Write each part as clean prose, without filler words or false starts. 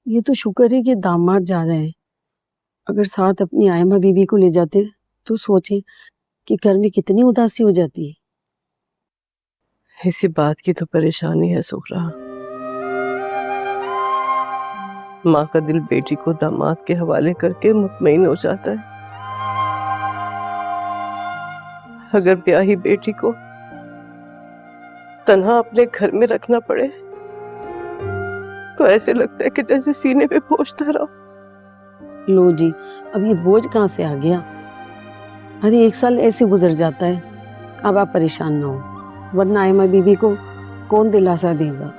ये तो शुक्र है कि दामाद जा रहे हैं। अगर साथ अपनी आयमा बीबी को ले जाते तो सोचे कि घर में कितनी उदासी हो जाती है। इसी बात की तो परेशानी है सुखरा। माँ का दिल बेटी को दामाद के हवाले करके मुतमईन हो जाता है। अगर ब्याही बेटी को तन्हा अपने घर में रखना पड़े तो ऐसे लगता है कि जैसे सीने पे बोझ धरा हो। लो जी, अब ये बोझ कहाँ से आ गया? अरे 1 साल ऐसे गुजर जाता है। अब आप परेशान ना हो, वरना आयमा बीबी को कौन दिलासा देगा।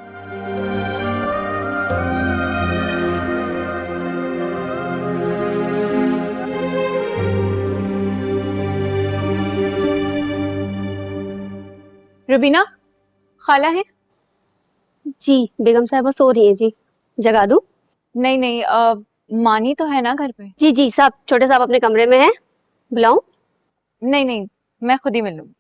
रुबीना, खाला है? जी बेगम साहिबा सो रही हैं जी, जगा दूं? नहीं नहीं, मानी तो है ना घर पे? जी जी, साहब छोटे साहब अपने कमरे में हैं, बुलाऊं? नहीं नहीं, मैं खुद ही मिल लूंगी।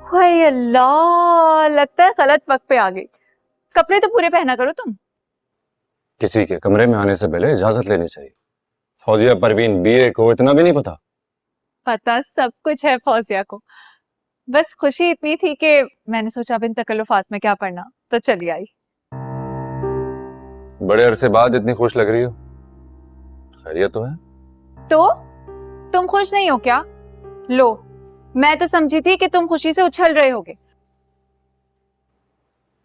हाय अल्लाह, लगता है गलत वक्त पे आ गई। कपड़े तो पूरे पहना करो तुम। किसी के कमरे में आने से पहले इजाजत लेनी चाहिए। फौजिया परवीन बीए को इतना भी नहीं पता? पता सब कुछ है फौजिया को, बस खुशी इतनी थी कि मैंने सोचा बिन तकल्लुफात में क्या पढ़ना, तो चली आई। बड़े अरसे बाद इतनी खुश लग रही हो, खैरियत तो है? तो तुम खुश नहीं हो क्या? लो, मैं तो समझी थी कि तुम खुशी से उछल रहे होगे।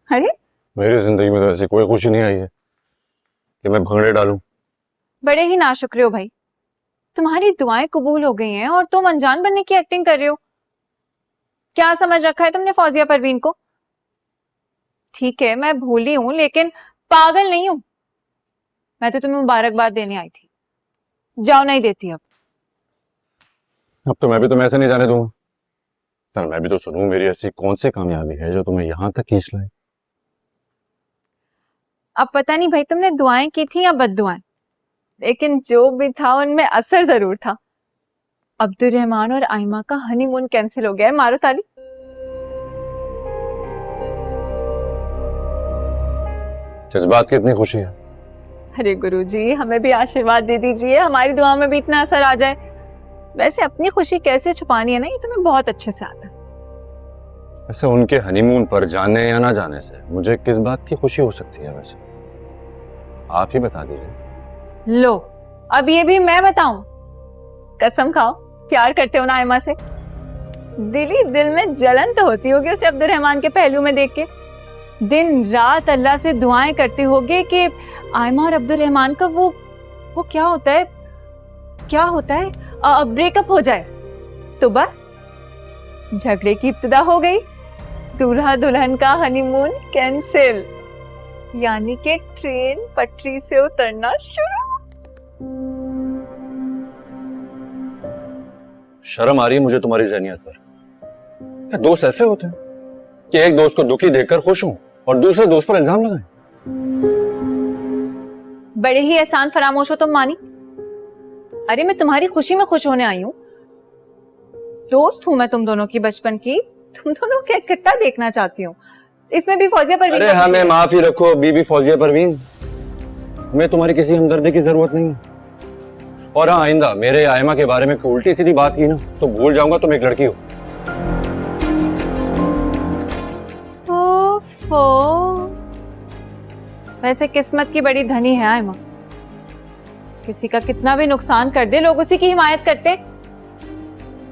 अरे मेरी जिंदगी में तो ऐसी कोई खुशी नहीं आई है कि मैं भंगड़े डालूं। बड़े ही नाशुक्रे हो भाई, तुम्हारी दुआएं कबूल हो गई हैं और तुम अनजान बनने की एक्टिंग कर रहे हो। क्या समझ रखा है तुमने फौजिया परवीन को? ठीक है मैं भूली हूं, लेकिन पागल नहीं हूं। मैं तो तुम्हें मुबारकबाद देने आई थी, जाओ नहीं देती अब तो मैं भी तुम्हें ऐसे नहीं जाने दूंगा। चल मैं भी तो सुनूं, मेरी ऐसी कौन सी कामयाबी है जो तुम्हें यहाँ तक खींच लाए? अब पता नहीं भाई तुमने दुआएं की थी या बद्दुआएं, लेकिन जो भी था उनमें असर जरूर था। अब्दुल रहमान और आयमा का हनीमून कैंसिल हो गया है। मारो ताली। जिस बात की इतनी खुशी है। अरे गुरुजी, हमें भी आशीर्वाद दे दीजिए, हमारी दुआ में भी इतना असर आ जाए। वैसे अपनी खुशी कैसे छुपानी है ना, ये तुम्हें बहुत अच्छे से आता है। वैसे उनके हनीमून पर जाने या ना जाने से मुझे किस बात की खुशी हो सकती है? वैसे आप ही बता दीजिए। लो, अब ये भी मैं बताऊं? कसम खाओ, प्यार करते हो ना आयमा से? दिल ही दिल में जलन तो होती होगी उसे अब्दुल रहमान के पहलू में देख के। दिन रात अल्लाह से दुआएं करते होगे कि आयमा और अब्दुल रहमान का वो क्या होता है, ब्रेकअप हो जाए। तो बस झगड़े की इब्तिदा हो गई, दूल्हा दुल्हन का हनीमून कैंसिल, यानी कि ट्रेन पटरी से उतरना शुरू। शर्म आ रही है मुझे तुम्हारी ज़हनियत पर। क्या दोस्त ऐसे होते हैं कि एक दोस्त को दुखी देखकर खुश हों और दूसरे दोस्त पर इल्जाम लगाएं? बड़े ही एहसान फरामोश हो तुम मानी। अरे मैं तुम्हारी खुशी में खुश होने आई हूँ। दोस्त हूं मैं तुम दोनों की बचपन की, तुम दोनों को इकट्ठा देखना चाहती हूँ। इसमें भी फौजिया परवीन। अरे हमें माफी रखो बीबी फौजिया परवीन, हमें तुम्हारी किसी हमदर्दी की जरूरत नहीं है। और हाँ, आइंदा मेरे आयमा के बारे में कोई उल्टी सीधी बात की ना तो भूल जाऊंगा तुम एक लड़की हो। वैसे किस्मत की बड़ी धनी है आयमा, किसी का कितना भी नुकसान कर दे लोग उसी की हिमायत करते।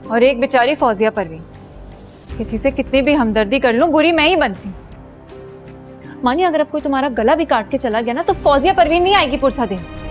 और एक बेचारी फौजिया परवीन, किसी से कितनी भी हमदर्दी कर लूं बुरी मैं ही बनती। मानिए अगर अब कोई तुम्हारा गला भी काट के चला गया ना तो फौजिया परवीन नहीं आएगी पुरसा देने।